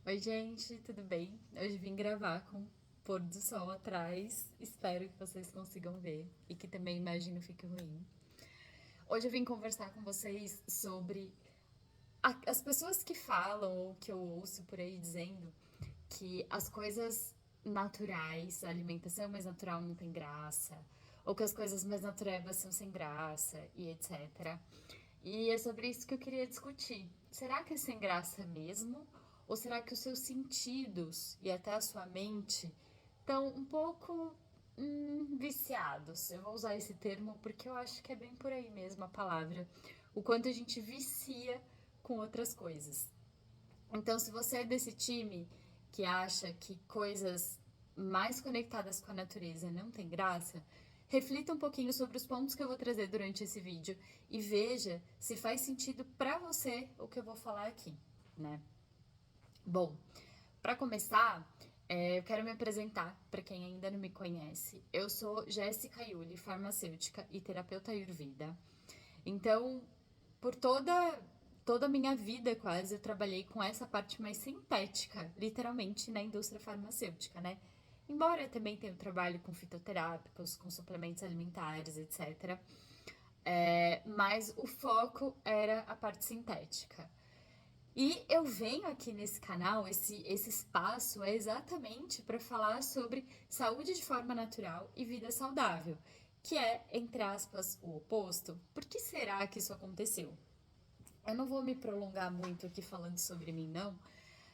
Oi, gente, tudo bem? Hoje vim gravar com o pôr do sol atrás. Espero que vocês consigam ver e que também a imagem não fique ruim. Hoje eu vim conversar com vocês sobre as pessoas que falam ou que eu ouço por aí dizendo que as coisas naturais, a alimentação mais natural não tem graça, ou que as coisas mais naturais são sem graça e etc. E é sobre isso que eu queria discutir. Será que é sem graça mesmo? Ou será que os seus sentidos e até a sua mente estão um pouco viciados? Eu vou usar esse termo porque eu acho que é bem por aí mesmo a palavra. O quanto a gente vicia com outras coisas. Então, se você é desse time que acha que coisas mais conectadas com a natureza não tem graça, reflita um pouquinho sobre os pontos que eu vou trazer durante esse vídeo e veja se faz sentido para você o que eu vou falar aqui, né? Bom, para começar, eu quero me apresentar para quem ainda não me conhece. Eu sou Jéssica Yuli, farmacêutica e terapeuta Ayurveda. Então, por toda a minha vida quase, eu trabalhei com essa parte mais sintética, literalmente, na indústria farmacêutica, né? Embora eu também tenha trabalho com fitoterápicos, com suplementos alimentares, etc. Mas o foco era a parte sintética. E eu venho aqui nesse canal, esse espaço é exatamente para falar sobre saúde de forma natural e vida saudável, que é, entre aspas, o oposto. Por que será que isso aconteceu? Eu não vou me prolongar muito aqui falando sobre mim, não,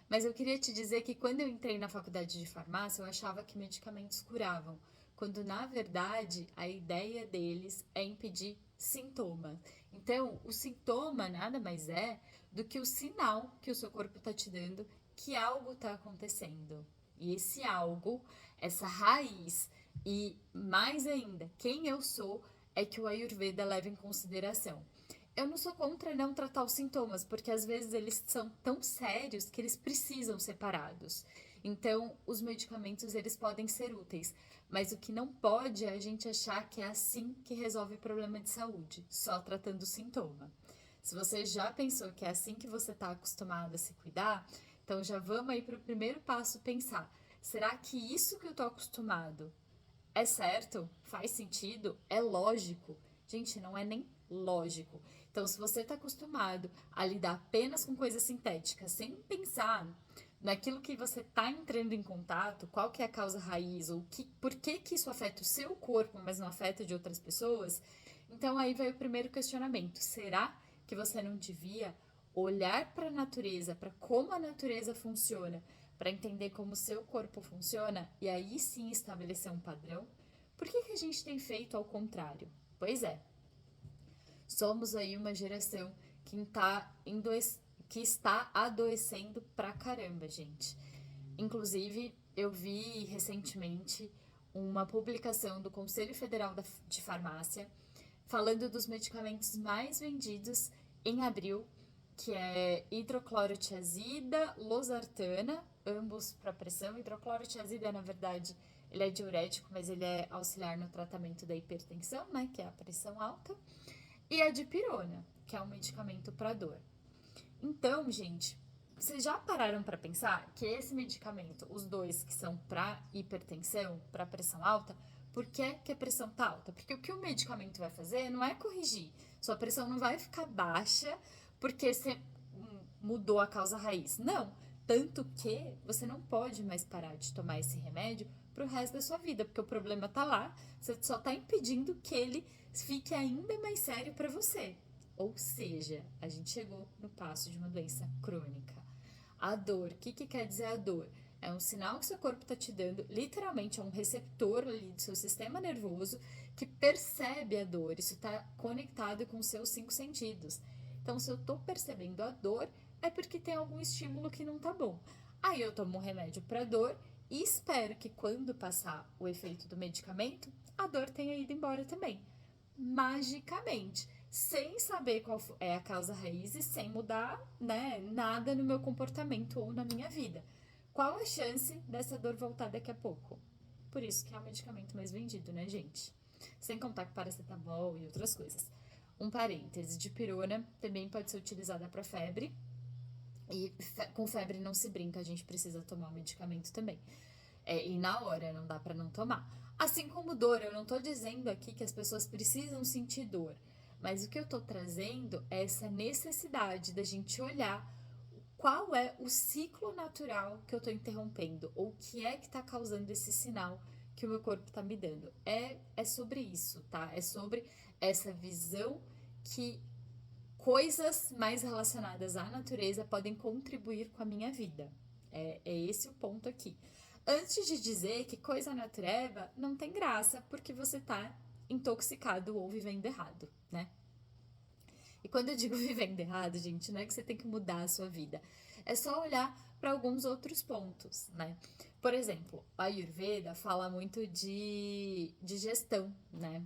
mas eu queria te dizer que quando eu entrei na faculdade de farmácia, eu achava que medicamentos curavam, quando na verdade a ideia deles é impedir sintomas. Então, o sintoma nada mais é do que o sinal que o seu corpo está te dando que algo está acontecendo. E esse algo, essa raiz e mais ainda, quem eu sou é que o Ayurveda leva em consideração. Eu não sou contra não tratar os sintomas, porque às vezes eles são tão sérios que eles precisam ser parados. Então, os medicamentos eles podem ser úteis, mas o que não pode é a gente achar que é assim que resolve problema de saúde, só tratando o sintoma. Se você já pensou que é assim que você está acostumado a se cuidar, então já vamos aí para o primeiro passo pensar: será que isso que eu estou acostumado é certo? Faz sentido? É lógico? Gente, não é nem lógico. Então, se você está acostumado a lidar apenas com coisas sintéticas, sem pensar naquilo que você está entrando em contato, qual que é a causa raiz, ou por que, que isso afeta o seu corpo, mas não afeta de outras pessoas, então aí vai o primeiro questionamento. Será que você não devia olhar para a natureza, para como a natureza funciona, para entender como o seu corpo funciona e aí sim estabelecer um padrão? Por que, que a gente tem feito ao contrário? Pois é, somos aí uma geração que está adoecendo pra caramba, gente. Inclusive, eu vi recentemente uma publicação do Conselho Federal de Farmácia falando dos medicamentos mais vendidos em abril, que é hidroclorotiazida, losartana, ambos para pressão. Hidroclorotiazida, na verdade, ele é diurético, mas ele é auxiliar no tratamento da hipertensão, né, que é a pressão alta, e a dipirona, que é um medicamento para dor. Então, gente, vocês já pararam para pensar que esse medicamento, os dois que são para hipertensão, para pressão alta, por que a pressão tá alta? Porque o que o medicamento vai fazer não é corrigir. Sua pressão não vai ficar baixa porque você mudou a causa raiz. Não. Tanto que você não pode mais parar de tomar esse remédio pro resto da sua vida, porque o problema tá lá, você só tá impedindo que ele fique ainda mais sério para você. Ou seja, a gente chegou no passo de uma doença crônica. A dor, o que quer dizer a dor? É um sinal que seu corpo está te dando, literalmente é um receptor ali do seu sistema nervoso que percebe a dor. Isso está conectado com os seus cinco sentidos. Então, se eu estou percebendo a dor, é porque tem algum estímulo que não tá bom. Aí eu tomo um remédio para dor e espero que quando passar o efeito do medicamento, a dor tenha ido embora também. Magicamente, sem saber qual é a causa raiz e sem mudar, né, nada no meu comportamento ou na minha vida. Qual a chance dessa dor voltar daqui a pouco? Por isso que é o medicamento mais vendido, né, gente? Sem contar com paracetamol e outras coisas. Um parêntese, dipirona também pode ser utilizada para febre, E com febre não se brinca, a gente precisa tomar o medicamento também. E na hora, não dá pra não tomar. Assim como dor, eu não tô dizendo aqui que as pessoas precisam sentir dor, mas o que eu tô trazendo é essa necessidade da gente olhar qual é o ciclo natural que eu tô interrompendo, ou o que é que tá causando esse sinal que o meu corpo tá me dando. É sobre isso, tá? É sobre essa visão que coisas mais relacionadas à natureza podem contribuir com a minha vida. É esse o ponto aqui. Antes de dizer que coisa natureba não tem graça porque você tá intoxicado ou vivendo errado, né? E quando eu digo vivendo errado, gente, não é que você tem que mudar a sua vida. É só olhar para alguns outros pontos, né? Por exemplo, a Ayurveda fala muito de digestão, né?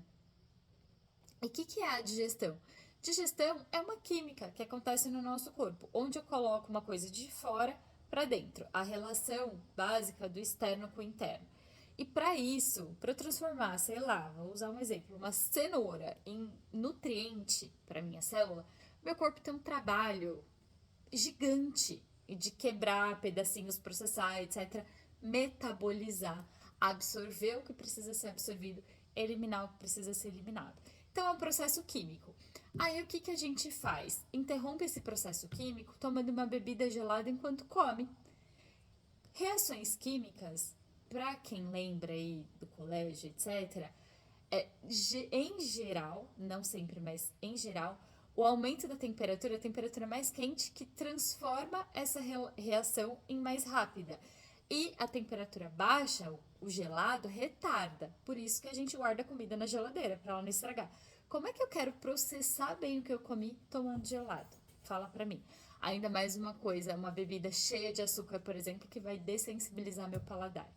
E o que é a digestão? Digestão é uma química que acontece no nosso corpo, onde eu coloco uma coisa de fora para dentro, a relação básica do externo com o interno. E para isso, para transformar, sei lá, vou usar um exemplo, uma cenoura em nutriente para minha célula, meu corpo tem um trabalho gigante de quebrar pedacinhos, processar, etc, metabolizar, absorver o que precisa ser absorvido, eliminar o que precisa ser eliminado. Então é um processo químico. Aí o que a gente faz? Interrompe esse processo químico tomando uma bebida gelada enquanto come. Reações químicas, para quem lembra aí do colégio, etc., em geral, não sempre, mas em geral, o aumento da temperatura, a temperatura mais quente, que transforma essa reação em mais rápida. E a temperatura baixa, o gelado, retarda. Por isso que a gente guarda a comida na geladeira, para ela não estragar. Como é que eu quero processar bem o que eu comi tomando gelado? Fala pra mim. Ainda mais uma coisa, uma bebida cheia de açúcar, por exemplo, que vai dessensibilizar meu paladar.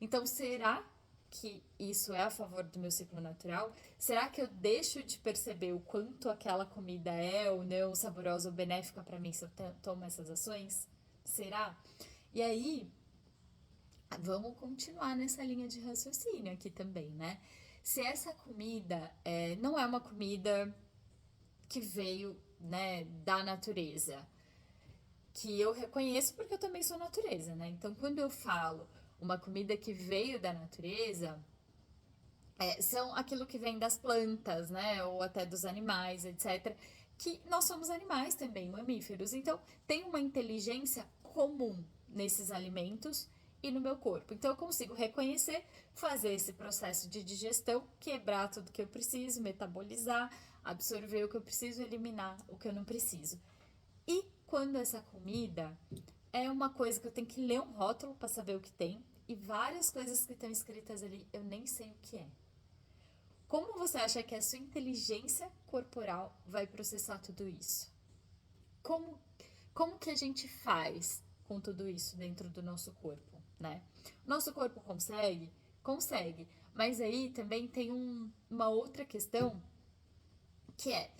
Então, será que isso é a favor do meu ciclo natural? Será que eu deixo de perceber o quanto aquela comida é ou não saborosa ou benéfica para mim se eu tomo essas ações? Será? E aí, vamos continuar nessa linha de raciocínio aqui também, né? Se essa comida não é uma comida que veio, né, da natureza, que eu reconheço porque eu também sou natureza, né? Então, quando eu falo uma comida que veio da natureza, são aquilo que vem das plantas, né? Ou até dos animais, etc. Que nós somos animais também, mamíferos. Então, tem uma inteligência comum nesses alimentos e no meu corpo. Então, eu consigo reconhecer, fazer esse processo de digestão, quebrar tudo que eu preciso, metabolizar, absorver o que eu preciso, eliminar o que eu não preciso. E quando essa comida é uma coisa que eu tenho que ler um rótulo para saber o que tem, e várias coisas que estão escritas ali eu nem sei o que é. Como você acha que a sua inteligência corporal vai processar tudo isso? Como, como que a gente faz com tudo isso dentro do nosso corpo, né? Nosso corpo consegue? Consegue. Mas aí também tem uma outra questão que é,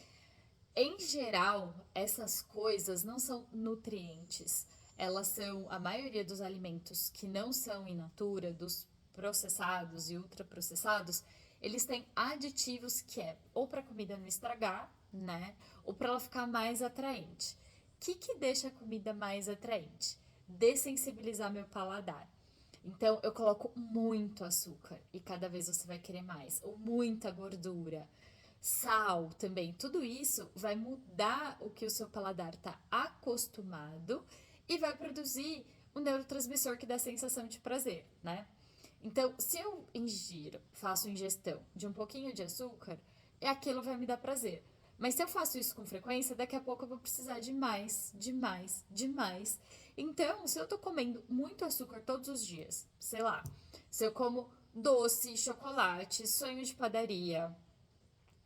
em geral, essas coisas não são nutrientes. Elas são a maioria dos alimentos que não são in natura, dos processados e ultraprocessados, eles têm aditivos que é ou para a comida não estragar, né? Ou para ela ficar mais atraente. O que deixa a comida mais atraente? Dessensibilizar meu paladar. Então eu coloco muito açúcar e cada vez você vai querer mais, ou muita gordura, sal também. Tudo isso vai mudar o que o seu paladar está acostumado e vai produzir um neurotransmissor que dá a sensação de prazer, né? Então, se eu ingiro, faço ingestão de um pouquinho de açúcar, aquilo vai me dar prazer. Mas se eu faço isso com frequência, daqui a pouco eu vou precisar de mais, de mais, de mais. Então, se eu tô comendo muito açúcar todos os dias, sei lá, se eu como doce, chocolate, sonho de padaria,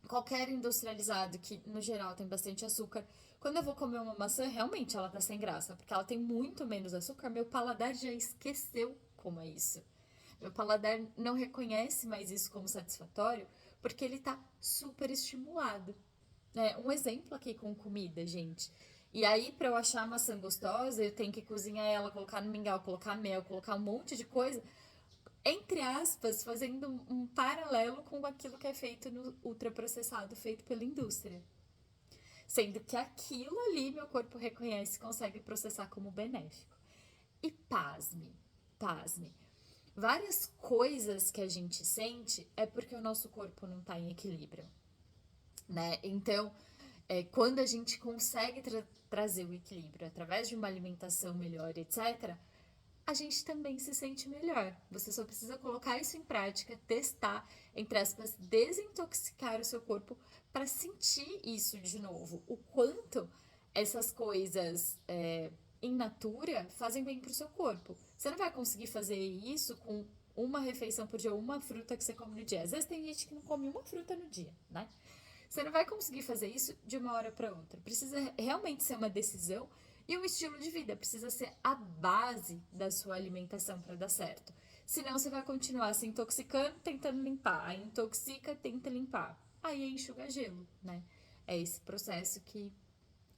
qualquer industrializado que no geral tem bastante açúcar, quando eu vou comer uma maçã, realmente ela tá sem graça, porque ela tem muito menos açúcar, meu paladar já esqueceu como é isso. Meu paladar não reconhece mais isso como satisfatório, porque ele tá super estimulado. Um exemplo aqui com comida, gente. E aí, para eu achar a maçã gostosa, eu tenho que cozinhar ela, colocar no mingau, colocar mel, colocar um monte de coisa, entre aspas, fazendo um paralelo com aquilo que é feito no ultraprocessado, feito pela indústria. sendo que aquilo ali meu corpo reconhece e consegue processar como benéfico. E pasme, pasme. Várias coisas que a gente sente é porque o nosso corpo não está em equilíbrio, né? Então, quando a gente consegue trazer o equilíbrio através de uma alimentação melhor, etc., a gente também se sente melhor. Você só precisa colocar isso em prática, testar, entre aspas, desintoxicar o seu corpo para sentir isso de novo. O quanto essas coisas in natura fazem bem para o seu corpo. Você não vai conseguir fazer isso com uma refeição por dia, uma fruta que você come no dia. Às vezes tem gente que não come uma fruta no dia, né? Você não vai conseguir fazer isso de uma hora para outra. Precisa realmente ser uma decisão e um estilo de vida. Precisa ser a base da sua alimentação para dar certo. Senão você vai continuar se intoxicando, tentando limpar. Aí intoxica, tenta limpar. Aí enxuga gelo, né? É esse processo que,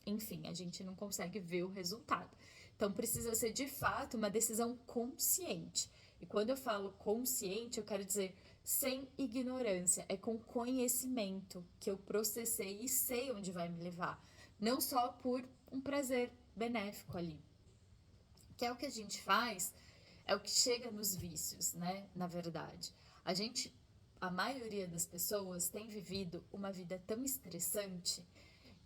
enfim, a gente não consegue ver o resultado. Então precisa ser de fato uma decisão consciente. E quando eu falo consciente, eu quero dizer sem ignorância, é com conhecimento que eu processei e sei onde vai me levar, não só por um prazer benéfico ali. Que é o que a gente faz, é o que chega nos vícios, né? Na verdade, a maioria das pessoas tem vivido uma vida tão estressante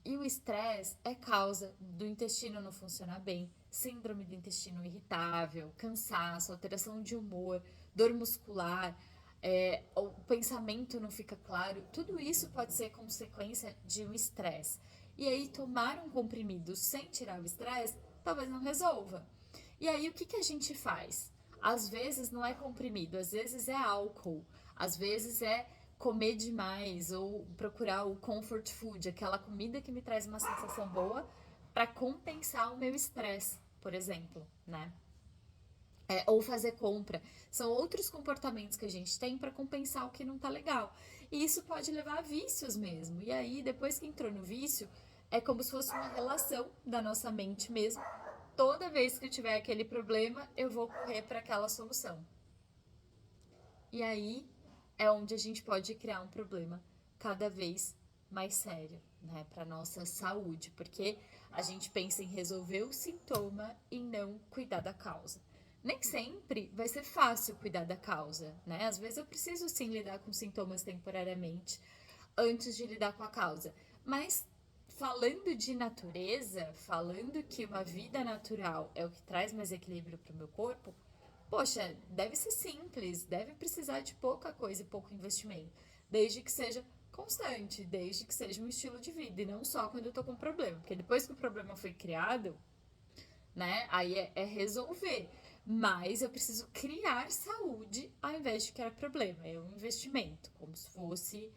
e o estresse é causa do intestino não funcionar bem, síndrome do intestino irritável, cansaço, alteração de humor, dor muscular, o pensamento não fica claro. Tudo isso pode ser consequência de um estresse. E aí, tomar um comprimido sem tirar o estresse talvez não resolva. E aí, o que a gente faz? Às vezes não é comprimido, às vezes é álcool, às vezes é comer demais ou procurar o comfort food, aquela comida que me traz uma sensação boa para compensar o meu estresse, por exemplo, né? Ou fazer compra. São outros comportamentos que a gente tem para compensar o que não tá legal. E isso pode levar a vícios mesmo. E aí, depois que entrou no vício, é como se fosse uma relação da nossa mente mesmo. Toda vez que eu tiver aquele problema, eu vou correr para aquela solução. E aí é onde a gente pode criar um problema cada vez mais sério, né, para nossa saúde, porque a gente pensa em resolver o sintoma e não cuidar da causa. Nem sempre vai ser fácil cuidar da causa, né? Às vezes eu preciso sim lidar com sintomas temporariamente antes de lidar com a causa. Mas falando de natureza, falando que uma vida natural é o que traz mais equilíbrio para o meu corpo, poxa, deve ser simples, deve precisar de pouca coisa e pouco investimento, desde que seja constante, desde que seja um estilo de vida e não só quando eu tô com problema, porque depois que o problema foi criado, né, aí é resolver. Mas eu preciso criar saúde ao invés de criar problema. É um investimento, como se fosse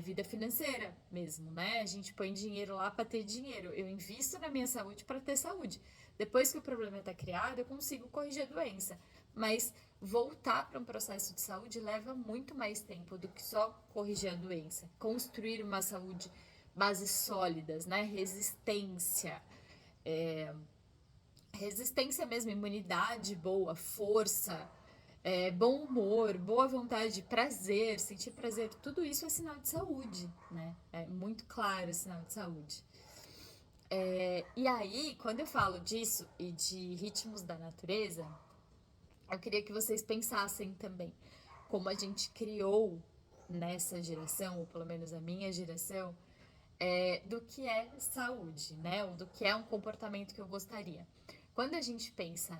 vida financeira mesmo, né? A gente põe dinheiro lá para ter dinheiro. Eu invisto na minha saúde para ter saúde. Depois que o problema está criado, eu consigo corrigir a doença. Mas voltar para um processo de saúde leva muito mais tempo do que só corrigir a doença. Construir uma saúde, bases sólidas, né? Resistência mesmo, imunidade boa, força, bom humor, boa vontade, prazer, sentir prazer, tudo isso é sinal de saúde, né? É muito claro sinal de saúde. E aí, quando eu falo disso e de ritmos da natureza, eu queria que vocês pensassem também como a gente criou nessa geração, ou pelo menos a minha geração, do que é saúde, né? Ou do que é um comportamento que eu gostaria. Quando a gente pensa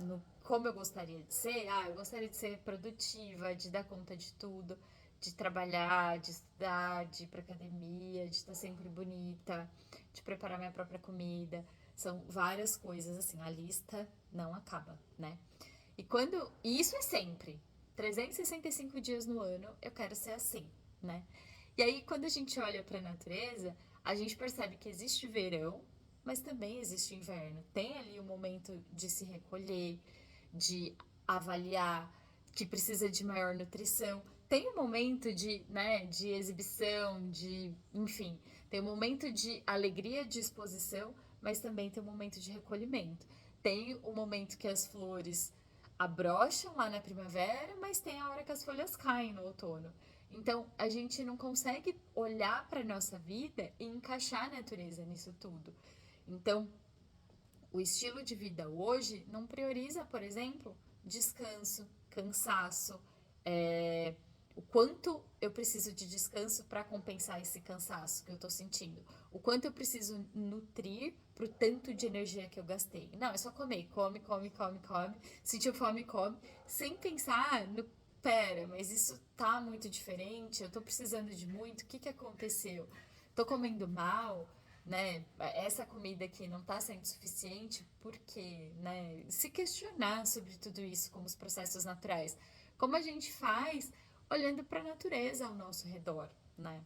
no como eu gostaria de ser, eu gostaria de ser produtiva, de dar conta de tudo, de trabalhar, de estudar, de ir pra academia, de estar sempre bonita, de preparar minha própria comida. São várias coisas, assim, a lista não acaba, né? E isso é sempre. 365 dias no ano eu quero ser assim, né? E aí, quando a gente olha para a natureza, a gente percebe que existe verão, mas também existe inverno. Tem ali o momento de se recolher, de avaliar, que precisa de maior nutrição. Tem um momento de exibição, enfim, tem um momento de alegria, de exposição, mas também tem um momento de recolhimento. Tem o momento que as flores abrocham lá na primavera, mas tem a hora que as folhas caem no outono. Então, a gente não consegue olhar para nossa vida e encaixar a natureza nisso tudo. Então, o estilo de vida hoje não prioriza, por exemplo, descanso, cansaço, é, o quanto eu preciso de descanso para compensar esse cansaço que eu estou sentindo, o quanto eu preciso nutrir pro tanto de energia que eu gastei. Não, é só comer, come, come, come, come, sentiu fome, come, sem pensar no pera, mas isso tá muito diferente, eu tô precisando de muito, o que que aconteceu? Tô comendo mal, né? Essa comida aqui não tá sendo suficiente, por quê, né? Se questionar sobre tudo isso como os processos naturais. Como a gente faz olhando para a natureza ao nosso redor, né?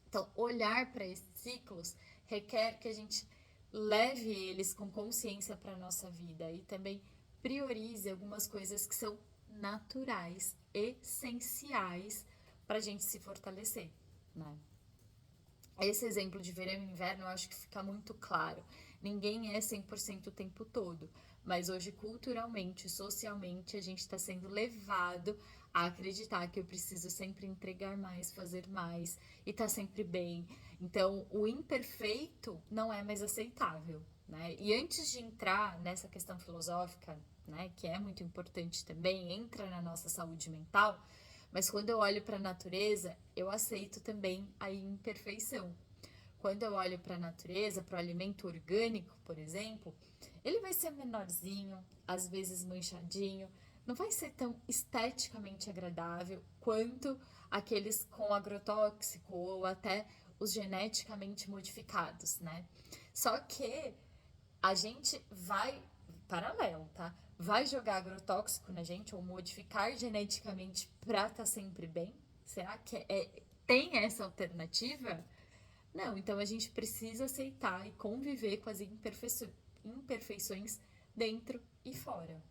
Então, olhar para esses ciclos requer que a gente leve eles com consciência para a nossa vida e também priorize algumas coisas que são naturais, essenciais para a gente se fortalecer, né? Esse exemplo de verão e inverno eu acho que fica muito claro. Ninguém é 100% o tempo todo, mas hoje culturalmente, socialmente, a gente está sendo levado a acreditar que eu preciso sempre entregar mais, fazer mais e tá sempre bem. Então, o imperfeito não é mais aceitável, né? E antes de entrar nessa questão filosófica, né, que é muito importante também, entra na nossa saúde mental, mas quando eu olho para a natureza, eu aceito também a imperfeição. Quando eu olho para a natureza, para o alimento orgânico, por exemplo, ele vai ser menorzinho, às vezes manchadinho, não vai ser tão esteticamente agradável quanto aqueles com agrotóxico ou até os geneticamente modificados, né? Só que a gente vai, paralelo, tá? Vai jogar agrotóxico na gente ou modificar geneticamente pra estar sempre bem? Será que tem essa alternativa? Não, então a gente precisa aceitar e conviver com as imperfeições dentro e fora.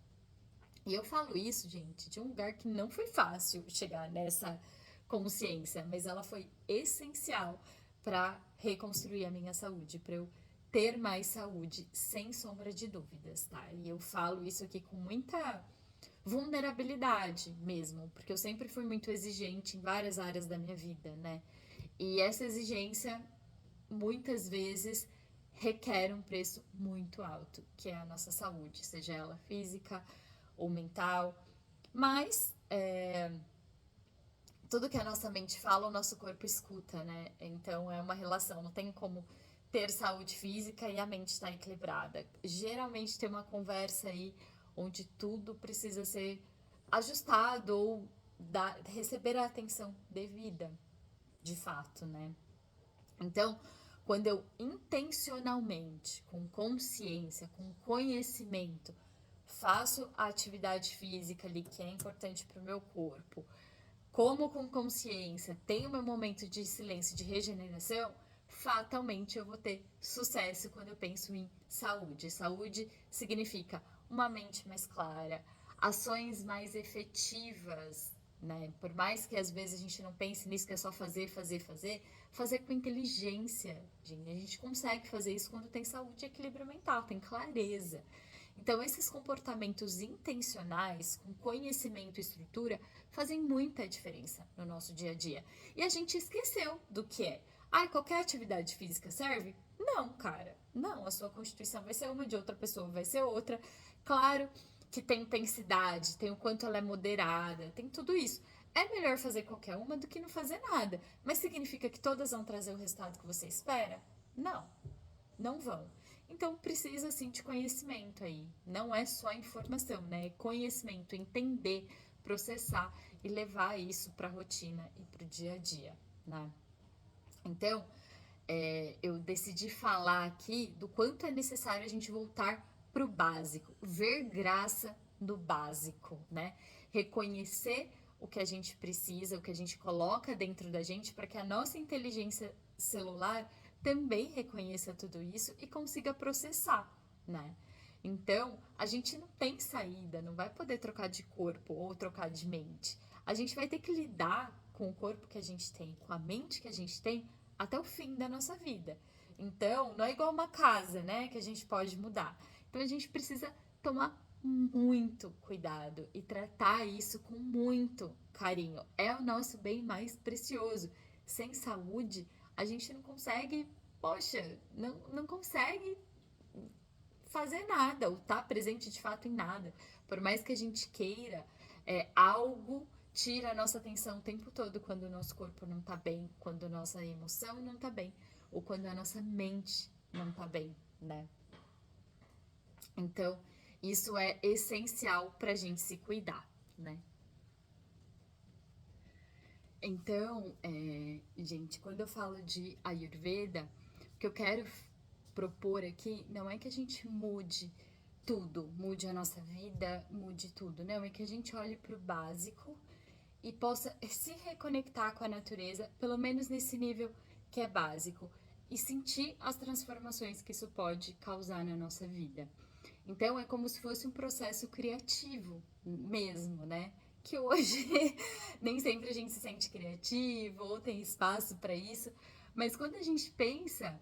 E eu falo isso, gente, de um lugar que não foi fácil chegar nessa consciência, mas ela foi essencial para reconstruir a minha saúde, para eu ter mais saúde, sem sombra de dúvidas, tá? E eu falo isso aqui com muita vulnerabilidade mesmo, porque eu sempre fui muito exigente em várias áreas da minha vida, né? E essa exigência muitas vezes requer um preço muito alto, que é a nossa saúde, seja ela física ou mental. Mas tudo que a nossa mente fala, o nosso corpo escuta, né? Então é uma relação, não tem como ter saúde física e a mente estar equilibrada. Geralmente tem uma conversa aí onde tudo precisa ser ajustado ou receber a atenção devida, de fato, né? Então, quando eu intencionalmente, com consciência, com conhecimento, faço a atividade física ali que é importante para o meu corpo, como com consciência, tenho meu momento de silêncio, de regeneração, fatalmente eu vou ter sucesso quando eu penso em saúde. Saúde significa uma mente mais clara, ações mais efetivas, né? Por mais que às vezes a gente não pense nisso, que é só fazer, fazer, fazer, fazer com inteligência, gente. A gente consegue fazer isso quando tem saúde e equilíbrio mental, tem clareza. Então, esses comportamentos intencionais, com conhecimento e estrutura, fazem muita diferença no nosso dia a dia. E a gente esqueceu do que é. Ah, qualquer atividade física serve? Não, cara. Não, a sua constituição vai ser uma, de outra pessoa vai ser outra. Claro que tem intensidade, tem o quanto ela é moderada, tem tudo isso. É melhor fazer qualquer uma do que não fazer nada. Mas significa que todas vão trazer o resultado que você espera? Não, não vão. Então precisa sim de conhecimento aí. Não é só informação, né? É conhecimento, entender, processar e levar isso para a rotina e para o dia a dia, né? Então, eu decidi falar aqui do quanto é necessário a gente voltar para o básico, ver graça no básico, né? Reconhecer o que a gente precisa, o que a gente coloca dentro da gente para que a nossa inteligência celular também reconheça tudo isso e consiga processar, né? Então, a gente não tem saída, não vai poder trocar de corpo ou trocar de mente. A gente vai ter que lidar com o corpo que a gente tem, com a mente que a gente tem, até o fim da nossa vida. Então, não é igual uma casa, né, que a gente pode mudar. Então, a gente precisa tomar muito cuidado e tratar isso com muito carinho. É o nosso bem mais precioso. Sem saúde, a gente não consegue, poxa, não consegue fazer nada, ou estar presente de fato em nada. Por mais que a gente queira, algo tira a nossa atenção o tempo todo quando o nosso corpo não tá bem, quando a nossa emoção não tá bem, ou quando a nossa mente não tá bem, né? Então, isso é essencial pra gente se cuidar, né? Então, gente, quando eu falo de Ayurveda, o que eu quero propor aqui não é que a gente mude tudo, mude a nossa vida, mude tudo, não, é que a gente olhe para o básico e possa se reconectar com a natureza, pelo menos nesse nível que é básico, e sentir as transformações que isso pode causar na nossa vida. Então é como se fosse um processo criativo mesmo, né? Que hoje nem sempre a gente se sente criativo ou tem espaço para isso, mas quando a gente pensa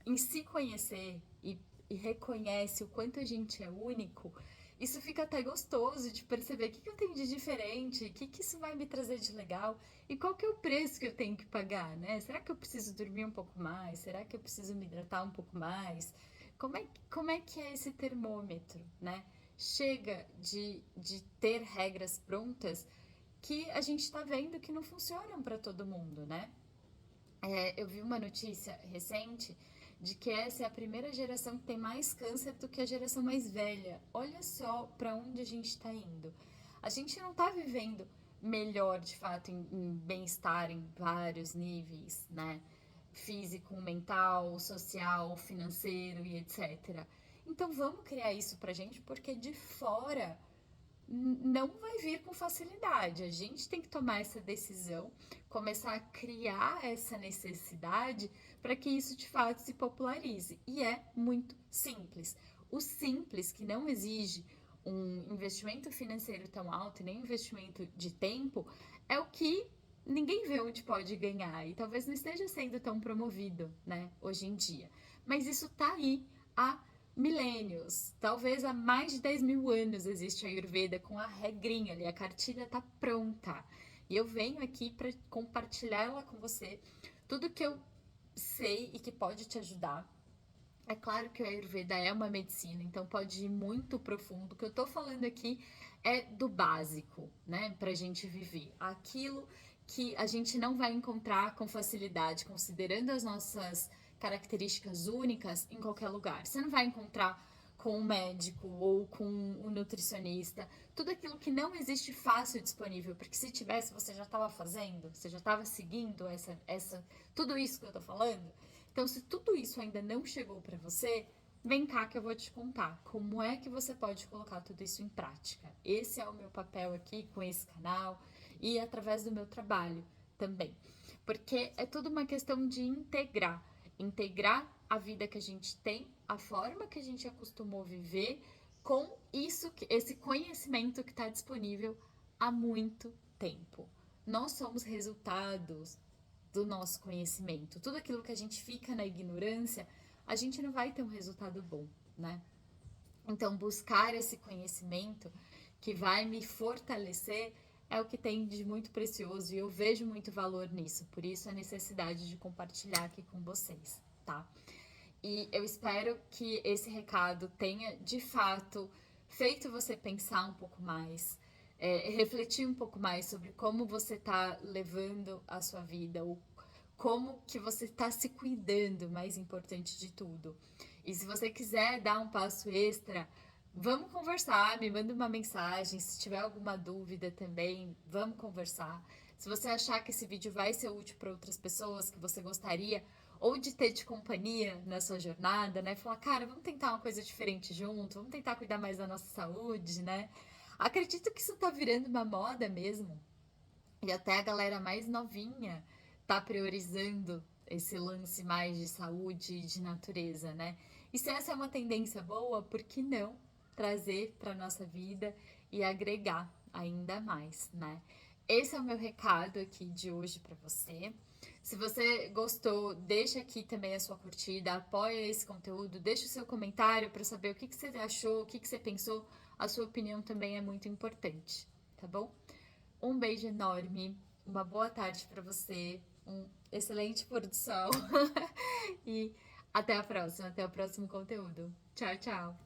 em se conhecer e reconhece o quanto a gente é único, isso fica até gostoso de perceber o que eu tenho de diferente, o que isso vai me trazer de legal e qual que é o preço que eu tenho que pagar, né? Será que eu preciso dormir um pouco mais? Será que eu preciso me hidratar um pouco mais? Como é que é esse termômetro, né? Chega de ter regras prontas que a gente está vendo que não funcionam para todo mundo, né? Eu vi uma notícia recente de que essa é a primeira geração que tem mais câncer do que a geração mais velha. Olha só para onde a gente está indo. A gente não está vivendo melhor, de fato, em bem-estar em vários níveis, né? Físico, mental, social, financeiro e etc. Então vamos criar isso pra gente, porque de fora não vai vir com facilidade. A gente tem que tomar essa decisão, começar a criar essa necessidade para que isso de fato se popularize. E é muito simples. O simples, que não exige um investimento financeiro tão alto e nem investimento de tempo, é o que ninguém vê onde pode ganhar e talvez não esteja sendo tão promovido, né, hoje em dia. Mas isso tá aí há milênios, talvez há mais de 10 mil anos existe a Ayurveda com a regrinha ali, a cartilha tá pronta. E eu venho aqui para compartilhar ela com você, tudo que eu sei e que pode te ajudar. É claro que o Ayurveda é uma medicina, então pode ir muito profundo. O que eu tô falando aqui é do básico, né, pra gente viver. Aquilo que a gente não vai encontrar com facilidade, considerando as nossas características únicas em qualquer lugar. Você não vai encontrar com um médico ou com um nutricionista, tudo aquilo que não existe fácil disponível, porque se tivesse você já estava fazendo, você já estava seguindo tudo isso que eu tô falando. Então, se tudo isso ainda não chegou para você, vem cá que eu vou te contar como é que você pode colocar tudo isso em prática. Esse é o meu papel aqui com esse canal e através do meu trabalho também. Porque é tudo uma questão de integrar a vida que a gente tem, a forma que a gente acostumou viver com esse conhecimento que está disponível há muito tempo. Nós somos resultados do nosso conhecimento. Tudo aquilo que a gente fica na ignorância, a gente não vai ter um resultado bom, né? Então, buscar esse conhecimento que vai me fortalecer é o que tem de muito precioso e eu vejo muito valor nisso. Por isso, a necessidade de compartilhar aqui com vocês, tá? E eu espero que esse recado tenha, de fato, feito você pensar um pouco mais, refletir um pouco mais sobre como você está levando a sua vida, ou como que você está se cuidando, mais importante de tudo. E se você quiser dar um passo extra, vamos conversar, me manda uma mensagem, se tiver alguma dúvida também, vamos conversar. Se você achar que esse vídeo vai ser útil para outras pessoas, que você gostaria ou de ter de companhia na sua jornada, né? Falar, cara, vamos tentar uma coisa diferente junto, vamos tentar cuidar mais da nossa saúde, né? Acredito que isso tá virando uma moda mesmo. E até a galera mais novinha tá priorizando esse lance mais de saúde e de natureza, né? E se essa é uma tendência boa, por que não trazer para nossa vida e agregar ainda mais, né? Esse é o meu recado aqui de hoje para você. Se você gostou, deixa aqui também a sua curtida, apoia esse conteúdo, deixa o seu comentário para saber o que que você achou, o que que você pensou. A sua opinião também é muito importante, tá bom? Um beijo enorme, uma boa tarde para você, um excelente pôr do sol e até a próxima, até o próximo conteúdo. Tchau, tchau!